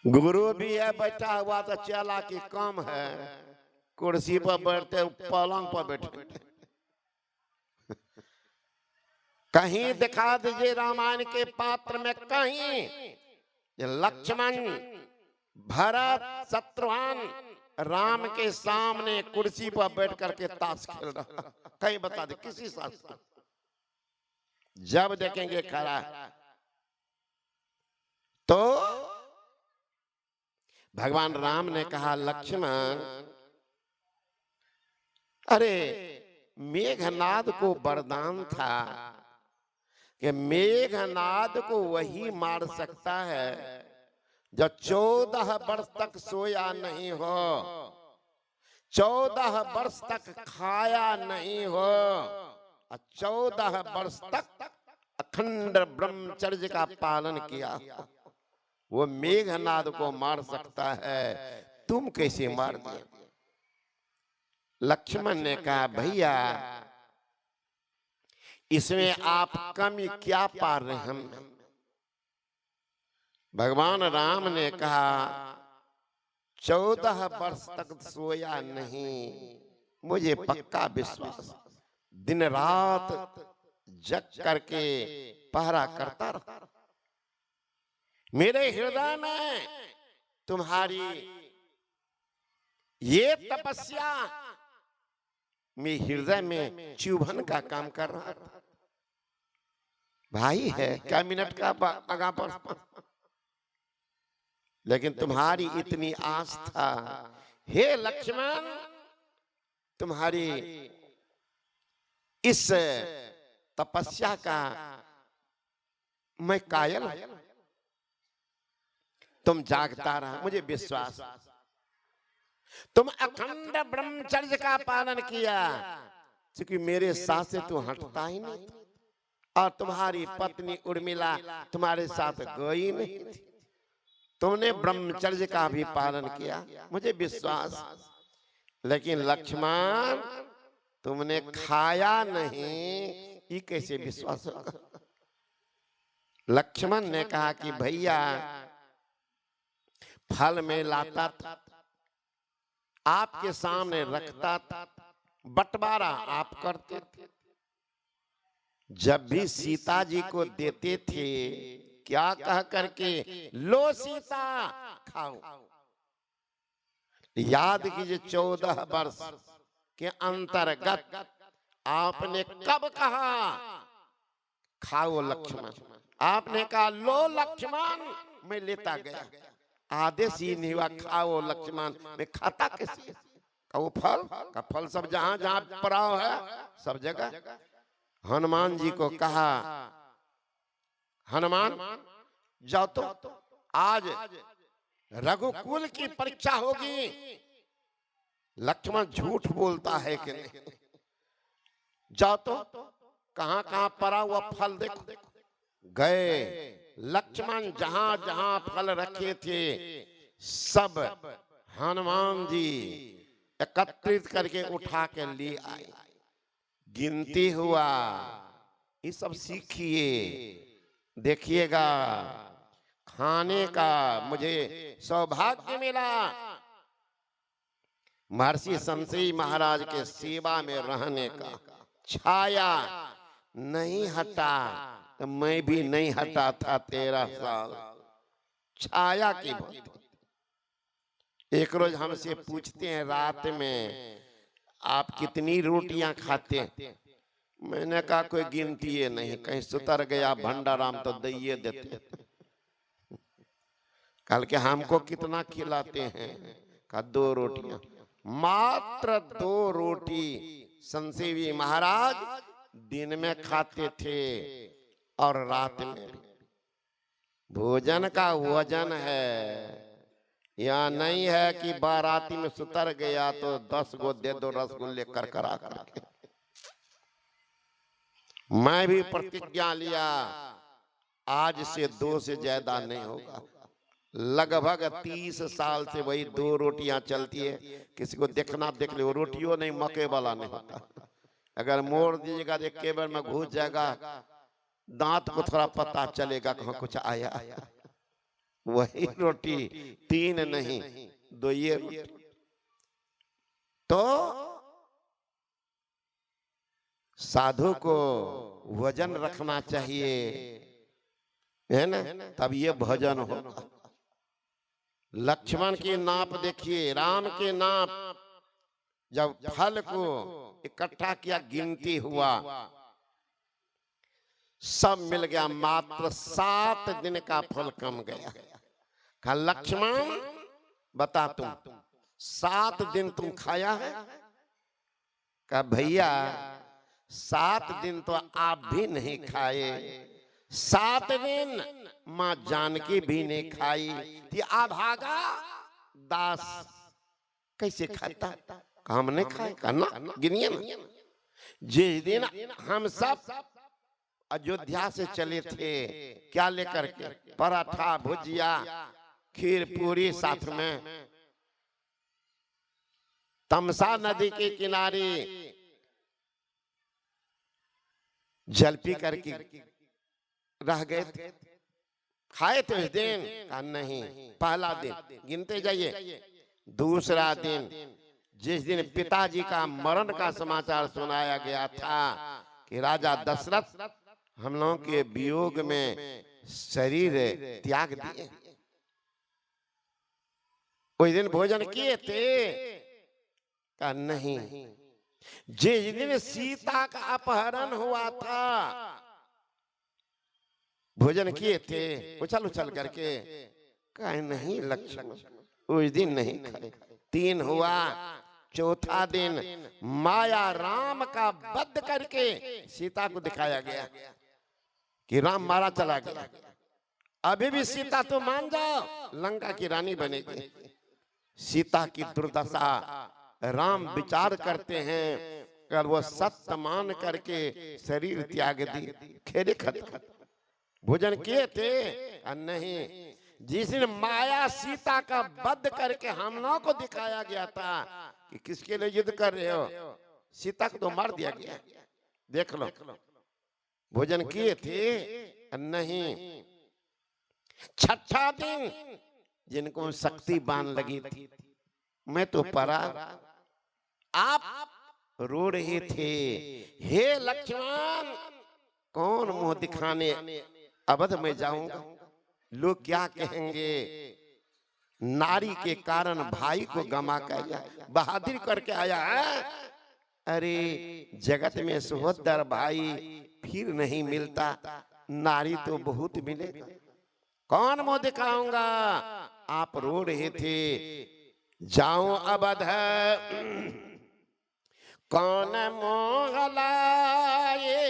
गुरु भी है बैठा हुआ तो चेला की कम है, कुर्सी पर बैठते पलंग पर बैठे। कहीं दिखा दीजिए रामायण के पात्र में कहीं लक्ष्मण भरत शत्रुघ्न राम के सामने कुर्सी पर बैठ करके ताश खेल रहा, कहीं बता दे किसी शास्त्र। जब देखेंगे खरा तो भगवान राम ने कहा लक्ष्मण, अरे मेघनाद को वरदान था कि मेघनाद को वही मार सकता है जो 14 वर्ष तक सोया नहीं हो, 14 वर्ष तक खाया नहीं हो, 14 वर्ष तक अखंड ब्रह्मचर्य का पालन किया। वो मेघनाद को मार सकता है, तुम कैसे मार दिए? लक्ष्मण ने कहा भैया इसमें आप कमी क्या पा रहे हैं? हम भगवान राम ने कहा 14 वर्ष तक सोया नहीं, मुझे पक्का विश्वास, दिन रात जग करके पहरा करता रहा। मेरे हृदय में तुम्हारी ये तपस्या मेरे हृदय में चुभन का काम कर रहा था। भाई है क्या मिनट का आगा पर, लेकिन तुम्हारी इतनी आस्था, हे लक्ष्मण तुम्हारी इस तपस्या का मैं कायल, तुम जागता रहा, मुझे विश्वास, तुम अखंड ब्रह्मचर्य का पालन किया, क्योंकि मेरे साथ से तू हटता ही नहीं था, और तुम्हारी पत्नी उर्मिला तुम्हारे साथ गई नहीं थी, तुमने ब्रह्मचर्य का भी पालन किया, मुझे विश्वास। लेकिन लक्ष्मण तुमने खाया नहीं, ये कैसे विश्वास होगा? लक्ष्मण ने कहा कि भैया फल में लाता था, आपके सामने रखता था, बंटवारा आप करते थे, जब भी सीता जी को देते थे क्या कह करके, लो सीता खाओ। याद कीजिए 14 वर्ष के अंतर्गत आपने कब कहा खाओ लक्ष्मण? आपने कहा लो लक्ष्मण, मैं लेता गया, आदेश ही नहीं हुआ खाओ लक्ष्मण, मैं खाता कैसे? का वो फल का फल सब जहां जहां पड़ाव है सब जगह। हनुमान जी को कहा हनुमान जाओ तो आज रघुकुल की परीक्षा होगी, लक्ष्मण झूठ बोलता है कि नहीं, जाओ तो कहां कहां पड़ा हुआ फल देखो। गए लक्ष्मण जहां जहां फल रखे थे सब हनुमान जी एकत्रित करके उठा के ले आए, गिनती हुआ, ये सब सीखिए, देखिएगा खाने का मुझे सौभाग्य मिला। महर्षि संतरी महाराज के सेवा में रहने का, छाया नहीं हटा तो मैं भी नहीं हटा था 13 साल, छाया की बात। एक रोज हमसे पूछते हैं रात में आप कितनी रोटियां खाते हैं? मैंने कहा कोई गिनती है नहीं, कहीं सुतर गया भंडाराम तो दइए देते। कल के हमको कितना खिलाते हैं? कहा 2 रोटियां, मात्र 2 रोटी संजीवी महाराज दिन में खाते थे और रात में भी। भोजन का वजन है, या नहीं है कि बाराती में सुतर गया तो 10 गो दे दो रसगुल्ले कर करा करके। मैं भी प्रतिज्ञा लिया आज से 2 से ज्यादा नहीं होगा। लगभग 30 साल से वही 2 रोटियां चलती है, किसी को देखना देख ले, वो रोटियों नहीं मके वाला नहीं होता, अगर मोड़ दीजिएगा तो एक बार में घुस जाएगा, दांत को थोड़ा पता चलेगा कहाँ कुछ आया। वही रोटी, 3 नहीं, 2 ये रोटी। तो साधु को वजन रखना चाहिए, है ना, तब ये भोजन होगा। लक्ष्मण की नाप देखिए, राम के नाप, जब फल को इकट्ठा किया, गिनती हुआ, सब मिल गया, मात्र 7 दिन का फल कम गया। कहा लक्ष्मण बता, तुम 7 दिन तुम खाया है? कहा भैया 7 दिन तो आप भी नहीं खाए, 7 दिन मां जानकी भी नहीं खाई थी, अभागा दास कैसे खाता? काम नहीं खाए? करना गिनिए ना। जिस दिन हम सब अयोध्या से चले थे, क्या लेकर के? पराठा, भुजिया, खीर पूरी, साथ में तमसा नदी के किनारे जल पी करके रह गए थे। खाए थे उस दिन? कहा नहीं। पहला दिन गिनते जाइए। दूसरा दिन, जिस दिन पिताजी का मरण का समाचार सुनाया गया था कि राजा दशरथ हम लोगों के वियोग में शरीर त्याग दिए, उस दिन भोजन किए थे? कहा नहीं। जिस दिन सीता का अपहरण हुआ था भोजन किए थे, उछल उछल करके? कहा नहीं लक्ष्मण, उस दिन नहीं खाए। 3 हुआ। चौथा दिन माया राम का वध करके सीता को दिखाया गया कि राम मारा चला गया। अभी भी सीता तो मान जाओ, लंका की रानी बनेगी। सीता की दुर्दशा राम विचार करते हैं, अगर वो सत्य मान करके शरीर त्याग दी, खेरे खत्म। भोजन किए थे? नहीं। जिस दिन माया सीता का वध करके हम लोगों को दिखाया गया था कि किसके लिए युद्ध कर रहे हो, सीता को तो मार दिया गया। देख लो, भोजन किए थे? नहीं। छठा दिन, जिनको शक्ति बांध लगी थी, मैं तो परा, आप रो रहे थे, हे लक्ष्मण कौन मुंह दिखाने अवध में जाऊंगा, लोग क्या कहेंगे, नारी के कारण भाई को गमा कर बहादुर करके आया है। अरे जगत में सहोदर भाई फिर नहीं मिलता, नारी तो बहुत मिलेगा, कौन मुंह दिखाऊंगा। आप रो रहे थे, जाऊं अवध कौन मोह लाए,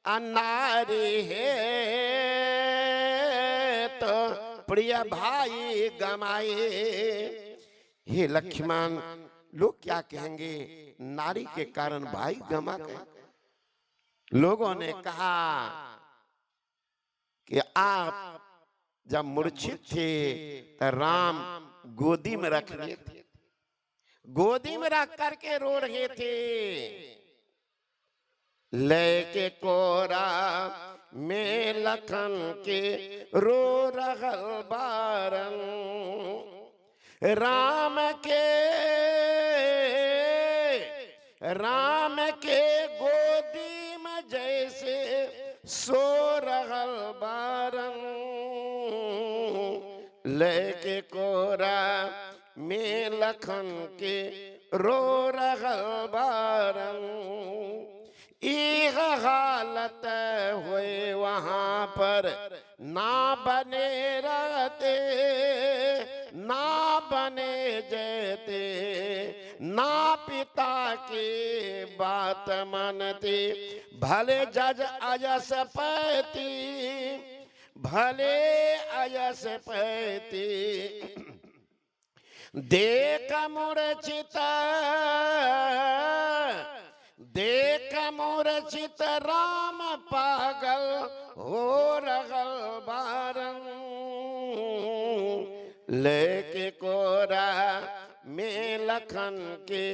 नारी है तो प्रिय भाई गमाए। हे लक्ष्मण, लोग क्या कहेंगे, नारी के कारण भाई गमा गए। लोगों ने कहा कि आप जब मूर्छित थे तो राम गोदी में रख लिए थे, गोदी में रख करके रो रहे थे। लेके कोरा में लखन के रो रहल बारन, राम के गोदी में जैसे सो रहल बारन, लेके कोरा में लखन के रो रहल बारन। यह हालत हुए वहां पर ना बने रहते, ना बने जेते, ना पिता की बात मनती, भले जज अयस पैती, भले अयस पैती। देख मूर्छित, देख मूर्छित राम पागल हो रहल बारन, लेके कोरा में लखन के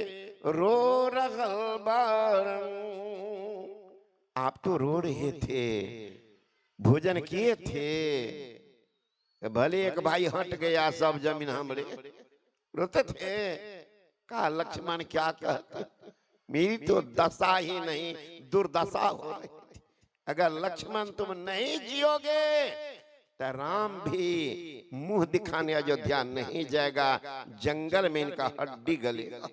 रो रहल बारन। आप तो रो रहे थे, भोजन किए थे। भले एक भाई हट गया, सब जमीन हमरे, रोते थे। कहा लक्ष्मण क्या कहता, मेरी तो दशा ही नहीं दुर्दशा हो रही थी। अगर लक्ष्मण तुम नहीं जियोगे तो राम भी मुंह दिखाने अयोध्या नहीं जाएगा, जंगल में इनका हड्डी गलेगा।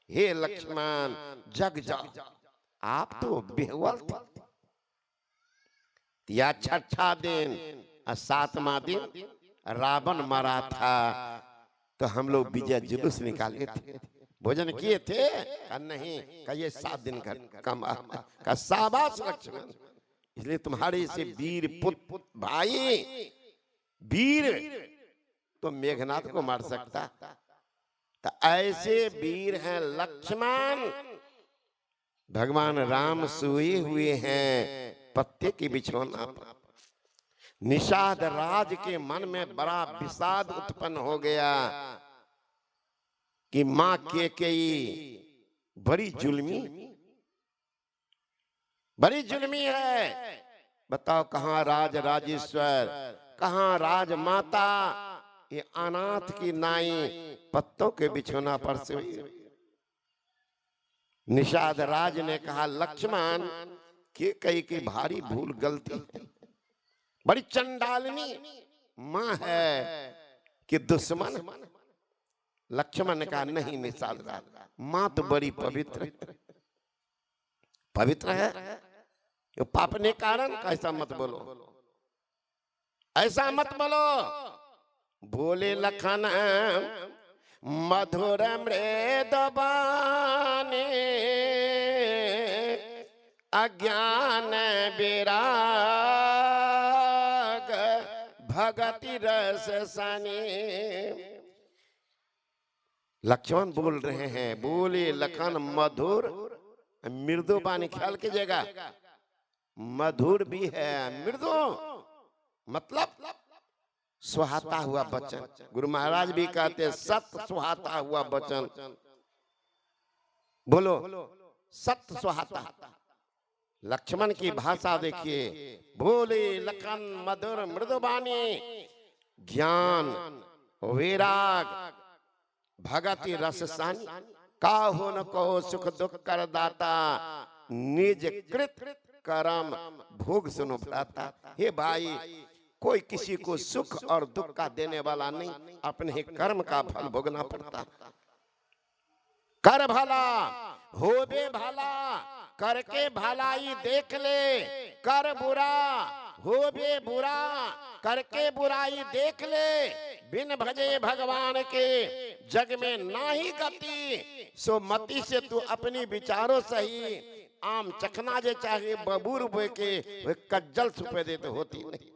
हे लक्ष्मण जग जाओ, आप तो बेहुआ थे। या छठा दिन और सातवां दिन रावण मरा था, तो हम लोग विजय जुलूस निकाले थे। भोजन किए थे का नहीं, का ये 7 दिन का कम का शाबाश लक्ष्मण, इसलिए तुम्हारे से वीर पुत्र भाई वीर तो मेघनाथ को मार सकता, तो ऐसे वीर हैं लक्ष्मण। भगवान राम सोए हुए हैं पत्ते की बिछौना पर। निषाद राज के मन में बड़ा विषाद उत्पन्न हो गया कि मां केकई बड़ी जुल्मी है। बताओ कहां राज राजेश्वर, कहां राजमाता, ये अनाथ की नाई पत्तों के बिछौना पर सोई। निषाद राज ने कहा लक्ष्मण केकई की भारी भूल गलती है, बड़ी चंडालनी मां है कि दुश्मन। लक्ष्मण ने कहा नहीं निषाद राज, मां तो बड़ी पवित्र है, ये पाप ने कारण। ऐसा मत बोलो, ऐसा मत बोलो। बोले लखन मधुर मृद बानी, अज्ञान विराग भगति रस सनी। लक्ष्मण बोल रहे हैं, बोले लखन मधुर मृदु बानी, ख्याल कीजिएगा मधुर भी है, मृदु मतलब सुहाता हुआ वचन। गुरु महाराज भी कहते सत्य सुहाता हुआ वचन। बोलो सत्य सुहाता। लक्ष्मण की भाषा देखिए, बोले लखन मधुर मृदुबानी, ज्ञान वैराग भगति रस सानी, काहो न कहो सुख दुख कर दाता, निज कृत कर्म भोग सुनो भ्राता। हे भाई, कोई किसी को सुख और दुख का देने वाला नहीं, अपने ही कर्म का फल भोगना पड़ता। कर भला होबे भला, करके भलाई देख ले, कर बुरा होबे बुरा, करके बुराई देख ले। बिन भजे भगवान के जग में नाही गति, सो मति से तू अपनी विचारों सही। आम चखना जे चाहे बबूर बो के कज्जल सुपे दे तो होती नहीं।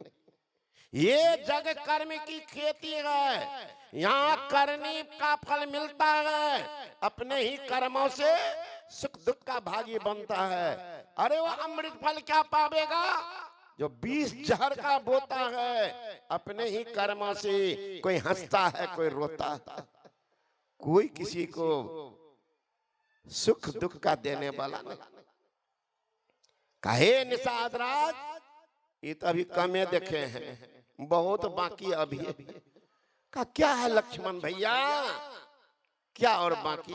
ये जग कर्म की खेती है, यहाँ करने का फल मिलता है, अपने ही कर्मों से सुख दुख का भागी बनता है। अरे वो अमृत फल क्या पावेगा जो 20 जहर का बोता है। अपने ही कर्मों से कोई हंसता है, कोई रोता है, कोई किसी को सुख दुख का देने वाला नहीं। कहे निषाद राज, ये तो अभी कमे देखे हैं, बहुत बाकी अभी का। क्या है लक्ष्मण भैया, क्या और बाकी?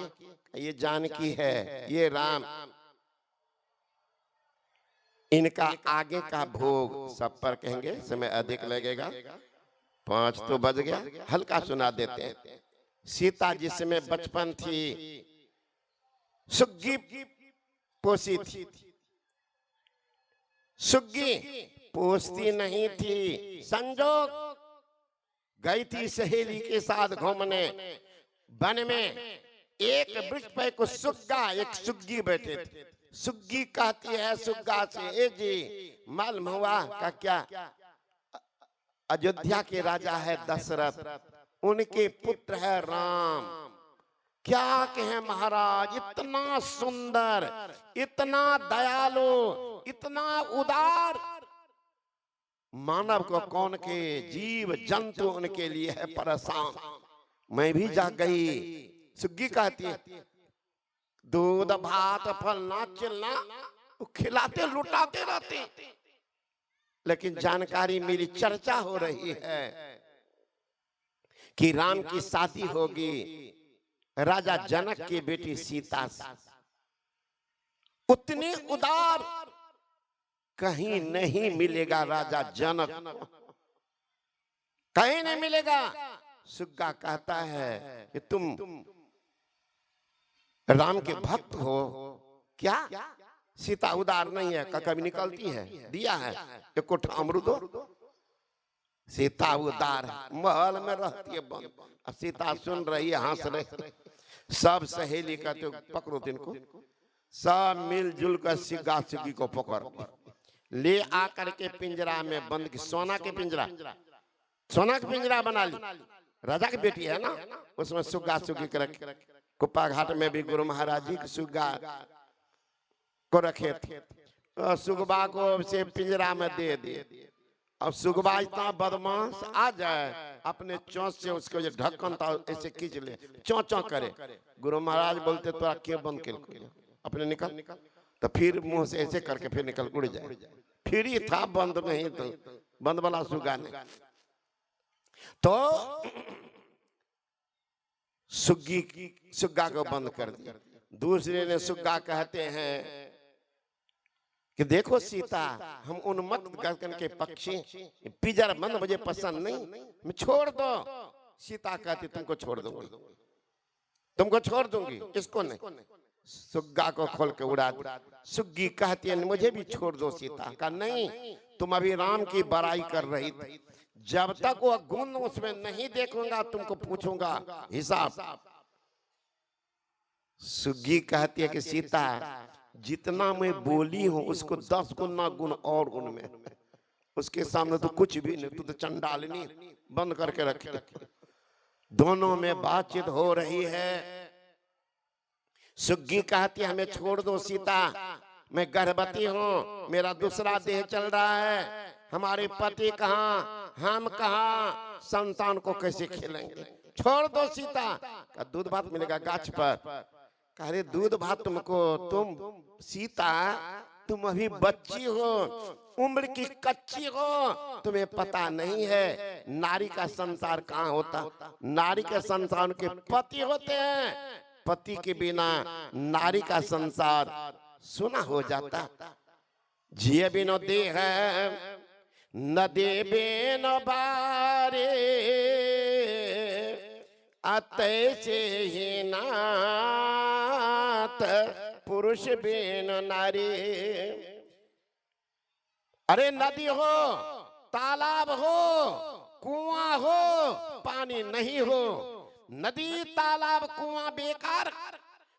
ये जानकी है, ये राम, इनका आगे का भोग सब पर कहेंगे, समय अधिक लगेगा। 5 तो बज गया, हल्का सुना देते हैं। सीता जिसमें बचपन थी, सुग्गी पोसी थी, सुग्गी पोसती नहीं थी, संजोग गई थी सहेली के साथ घूमने वन में। एक वृक्ष पे कुछ सुग्गा एक सुग्गी बैठे थे। सुग्गी कहती है सुग्गा से, ए जी मालूम हुआ का क्या? अयोध्या के राजा है दशरथ, उनके पुत्र है राम। क्या कहें महाराज, इतना सुंदर, इतना दयालु, इतना उदार, मानव को कौन के जीव जंतु उनके लिए है परेशान। मैं भी जा गई, सुग्गी कहती है दूध भात फल ना चिलना खिलाते लुटाते रहते, लेकिन जानकारी मिली, चर्चा हो रही है कि राम की शादी होगी राजा जनक की बेटी सीता से। उतने उदार कहीं नहीं मिलेगा राजा जनक को, कहीं नहीं मिलेगा। सुग्गा कहता है कि तुम राम के भक्त हो क्या? सीता उदार नहीं है का कभी निकलती है, दिया है एक कोठा अमृत हो। सीता उदार है, महल में रहती है बंद। अब सीता सुन रही है, हंस रही। सब सहेली कहते हो पकड़ो तिनको, सब मिलजुल कर सिग्गा सिग्गी को पकड़ ले आकर के पिंजरा में बंद की। सोना के पिंजरा, सोना का पिंजरा बना ली। राजा की बेटी है ना, उसमें सुग्गा सुग्गी कर रखे। कुप्पा घाट में भी गुरु महाराज जी सुग्गा को रखे थे। सुगबा को से पिंजरा में दे दिए। अब सुगबा इतना बदमाश आ जाए, अपने चोंच से उसके जो ढक्कन था ऐसे खींच ले, चौं चौं करे। गुरु महाराज बोलते तो के बंद कर अपने निकल, तो फिर मुंह से ऐसे करके फिर निकल उड़ जाए। फिर ही था बंद, नहीं तो बंद वाला सुगा नहीं। तो सुग्गा को बंद कर दिया। दूसरे ने सुग्गा कहते हैं कि देखो सीता, हम उन्मत्त गर्दन के पक्षी, पिंजरा बंद मुझे पसंद नहीं, मैं छोड़ दो। सीता कहती तुमको छोड़ दूंगी, तुमको छोड़ दूंगी, इसको नहीं। सुग्गा को खोल के उड़ा दी। सुग्गी कहती है मुझे भी छोड़ दो सीता। का नहीं, तुम अभी राम की बड़ाई कर रही थी, जब तक वो गुण उसमें नहीं देखूंगा तुमको पूछूंगा हिसाब। सुग्गी कहती है कि सीता, जितना मैं बोली हूं उसको 10 गुना गुण और उनमें, उसके सामने तो कुछ भी नहीं, तू तो चंडालिनी, बंद करके रखे। दोनों में बातचीत हो रही है। सुग्गी कहती है हमें छोड़ दो सीता, मैं गर्भवती हूँ, मेरा दूसरा देह चल रहा है, हमारे पति कहाँ, हम कहाँ, संतान को कैसे खिलाएंगे, छोड़ दो सीता। का दूध भात मिलेगा गाछ पर। अरे दूध भात तुमको, तुम सीता तुम अभी बच्ची हो, उम्र की कच्ची हो, तुम्हें पता नहीं है नारी का संसार कहाँ होता। नारी के संसार के पति होते हैं, पति के बिना नारी का संसार सुना हो जाता। जिए बिनो देह न देवे न बारे, अतैसे ही नाथ पुरुष बिन नारी। अरे नदी हो, तालाब हो, कुआं हो, पानी नहीं हो, नदी तालाब कुआं बेकार,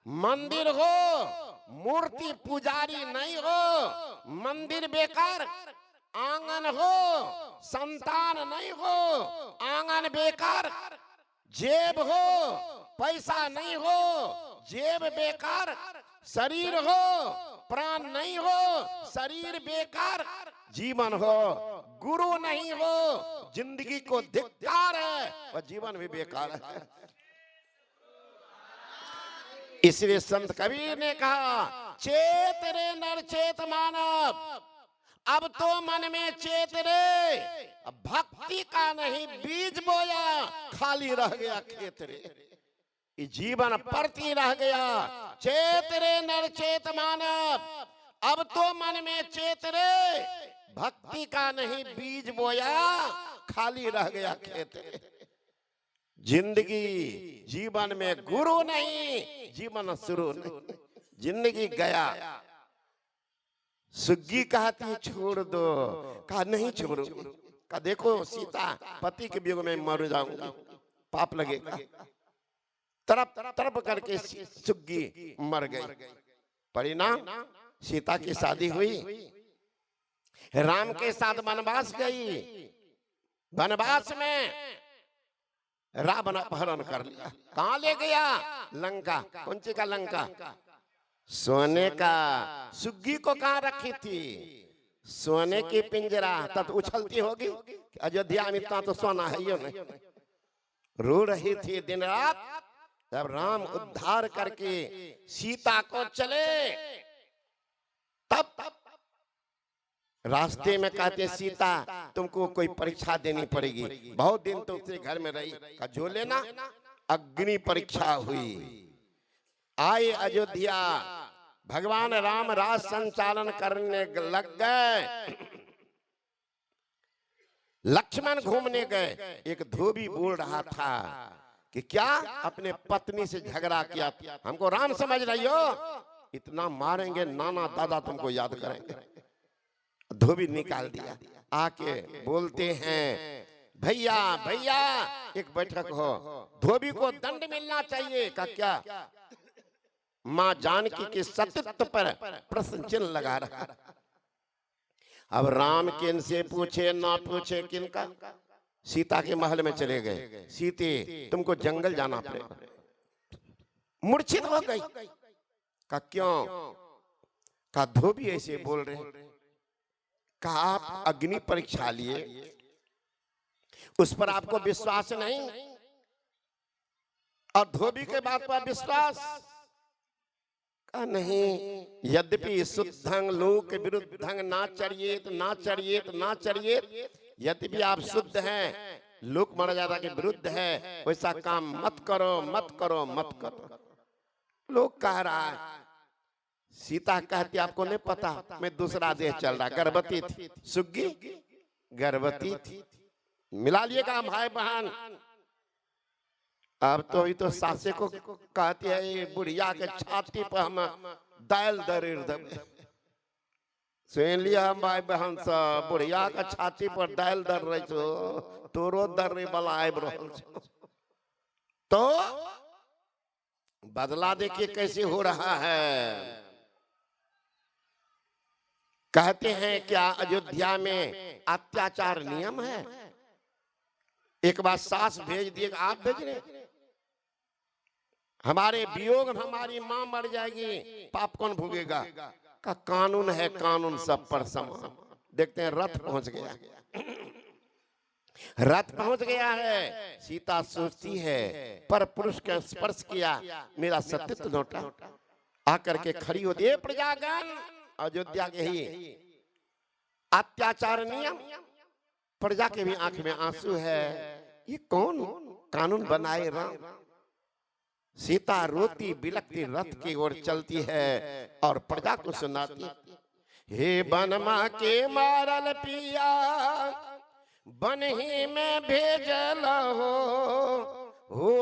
मंदिर हो, मूर्ति पुजारी नहीं हो, मंदिर बेकार, आंगन हो, संतान नहीं हो, आंगन बेकार, जेब हो, पैसा नहीं हो, जेब बेकार, शरीर हो, प्राण नहीं हो, शरीर बेकार, जीवन हो, गुरु नहीं हो, जिंदगी को धिक्कार है और जीवन भी बेकार है। इसलिए संत कबीर ने कहा, चेत रे नर चेत मानव, अब तो मन में चेत रे, अब भक्ति का नहीं बीज बोया, खाली रह गया खेत रे, ये जीवन परती रह गया। चेत रे नर चेत मानव, अब तो मन में चेत रे, भक्ति का नहीं बीज बोया, खाली रह गया खेत रे। जिंदगी जीवन में गुरु नहीं, जीवन शुरू नहीं, जिंदगी गया। सुग्गी कहती छोड़ दो, कहा नहीं छोड़ूंगी। कहा देखो सीता, पति के वियोग में मर जाऊंगी, पाप लगेगा। तरप तरप करके सुग्गी मर गई। परिणाम सीता की शादी हुई, राम के साथ वनवास गई। वनवास में रावण अपहरण कर लिया, कहां ले गया? लंका। कौन सी का लंका? सोने का। सुग्गी को कहां रखी थी? सोने की पिंजरा। तब तो उछलती होगी, अयोध्या में इतना तो सोना है ही नहीं। रो रही थी दिन रात। जब राम उद्धार करके सीता को चले, तब रास्ते में कहते सीता तुमको कोई परीक्षा देनी पड़ेगी, बहुत दिन तो उसके घर में रही। का जो लेना, अग्नि परीक्षा हुई। आए अयोध्या, भगवान राम राज संचालन करने लग गए। लक्ष्मण घूमने गए, एक धोबी बोल रहा था कि क्या अपने पत्नी से झगड़ा किया, हमको राम समझ रही हो, इतना मारेंगे नाना दादा तुमको याद करेंगे। धोबी निकाल दिया। आके बोलते हैं भैया भैया एक बैठक हो, धोबी को दंड मिलना चाहिए। का क्या? मां जानकी के सतीत्व पर प्रश्न चिन्ह लगा रहा। अब राम किन से पूछे ना पूछे किनका, सीता के महल में चले गए। सीते तुमको जंगल जाना पड़ेगा। मूर्छित हो गई। का क्यों? का धोबी ऐसे बोल रहे। का आप अग्नि परीक्षा लिए, उस पर आपको विश्वास नहीं, और धोबी के बात पर विश्वास? का नहीं, यद्यपि शुद्धं लोक विरुद्धं ना चरियेत ना चरियेत ना चरियेत, यद्यपि आप शुद्ध हैं, लोक मर्यादा के विरुद्ध है, वैसा काम मत करो मत करो मत करो। लोग कह रहा है। सीता कहती आपको नहीं पता, मैं दूसरा देश चल रहा, गर्भवती थी, सुग्गी गर्भवती थी, मिला लिएगा भाई बहन। अब तो अभी तो सासे को कहती है ये बुढ़िया के छाती पर हम दाल दरिर दब। सुन लिया हम भाई बहन सब, बुढ़िया का छाती पर दाल दर रही छो, तोरो दर्रे वाला आब रहल छो। तो बदला देखिए कैसे हो रहा है। कहते हैं क्या अयोध्या में अत्याचार नियम है? एक बार सास भेज दिए, आप भेज रहे, हमारे वियोग में हमारी मां मर जाएगी, पाप कौन भोगेगा? का कानून है, कानून सब पर समान। देखते हैं रथ पहुंच गया, रथ पहुंच गया है। सीता सोचती है पर पुरुष का स्पर्श किया, मेरा सतीत्व लौटा। आकर के खड़ी होती है। प्रजागण अयोध्या के ही अत्याचार नियम, प्रजा के भी आंख में आंसू है। ये कौन कानून बनाए राम? सीता रोती बिलखती रथ की ओर चलती है और प्रजा को सुनाती, हे बनमा के मारल पिया, बन ही में भेजल हो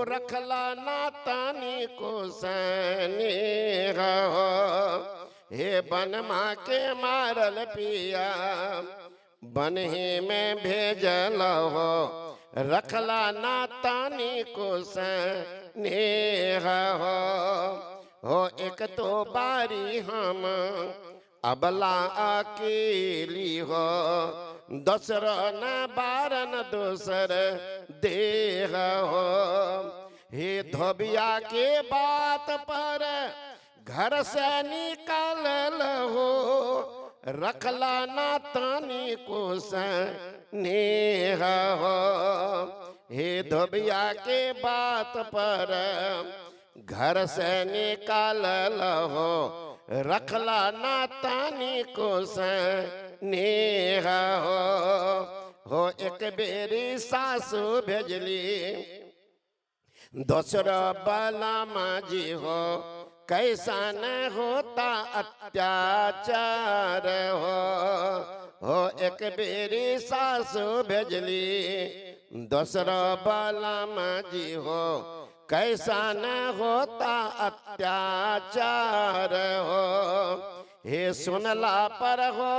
रखला ना तानी को सने हो। हे बनमा के मारल पिया, बन ही में भेजल हो रखला ना तानी को स्नेह हो। एक तो बारी हम अबला अकेली हो, दूसर न बारन दूसर देह हो। हे धोबिया के बात पर घर से निकाल हो, रखला ना तानी को स्नेह हो। हे धोबिया के बात पर घर से निकाल हो, रखला ना तानी को स्नेह हो। एक बेरी सासू भेजली, दूसरा बलमा जी हो, कैसा न होता अत्याचार हो। एक बेरी सासू भेजली, दूसरा बलमा जी हो, कैसा न होता अत्याचार हो। हे सुनला पर हो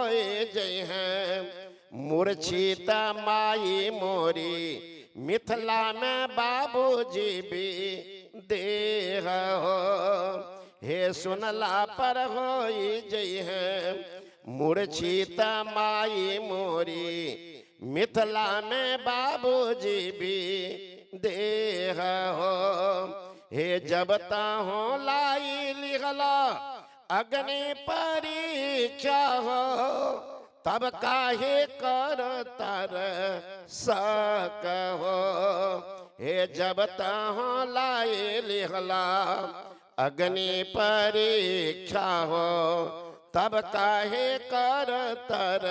जय है मूर्छित माई मोरी, मिथिला में बाबूजी भी देह हो। हे सुनला पर हो जय है मूर्छित माई मोरी, मिथिला में बाबूजी भी देह हो। हे जब ताहो लाई लिखला अग्नि परीक्षा हो, तब काहे कर तर सक हो। हे जब ताहो लाई लिखला अग्नि परीक्षा हो, तब काहे कर तर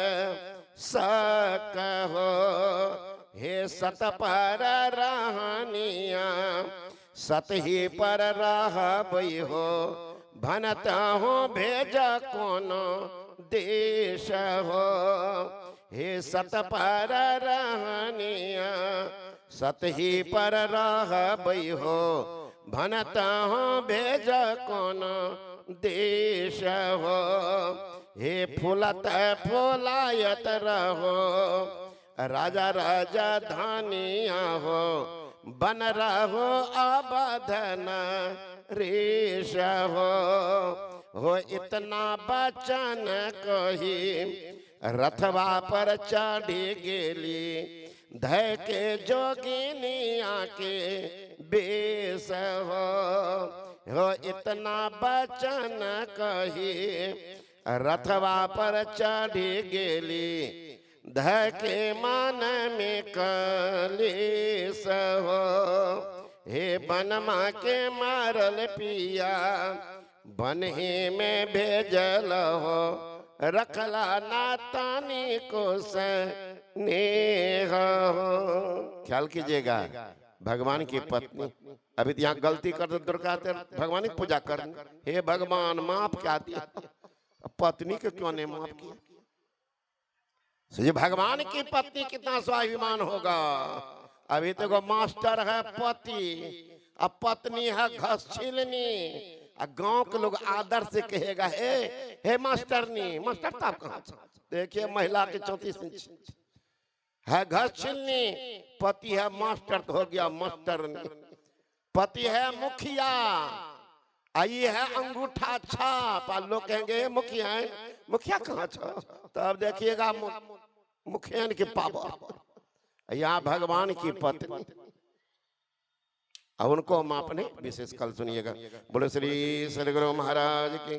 सकहो। हे सत पर रहनिया सत ही पर रहबई हो। भनत हो भेज कोनो देश हो। हे सत पर रहनिया सत ही पर रहबई हो। भनत हो भेज कोनो देश हो। हे फूलत फूलायत रहो राजा राजा धानिया हो। बन रहो अबधन रेश हो। इतना बचन कही रथवा पर चढ़ी गेली। धय के जोगिनिया के बेस हो। इतना बचन कही रथवा पर चढ़ी गेली। धय के मन में कलेश हो। हे बनमा के मारल पिया बन ही में भेजल हो। रखला नातानी को स्नेह हो। ख्याल कीजिएगा भगवान की पत्नी अभी यहाँ गलती कर दो दुर्गाते भगवान की पूजा कर। हे भगवान माफ क्या दिया पत्नी को क्यों नहीं माफ किया। भगवान की पत्नी कितना स्वाभिमान होगा। अभी तो को मास्टर है पति अब पत्नी है घसीलनी। गांव के लोग आदर से कहेगा हे मास्टरनी। मास्टर साहब कहाँ देखिए महिला के 34 इंच है घसीलनी। पति है मास्टर तो हो गया मास्टरनी। पति है मुखिया आई है अंगूठा छाप। लोग कहेंगे मुखिया है। मुखिया कहाँ छो तब देखिएगा मुखियन के पावर। यहाँ भगवान की पत्नी अब उनको हम अपने विशेष कल सुनिएगा। बोलो श्री सदगुरु महाराज की।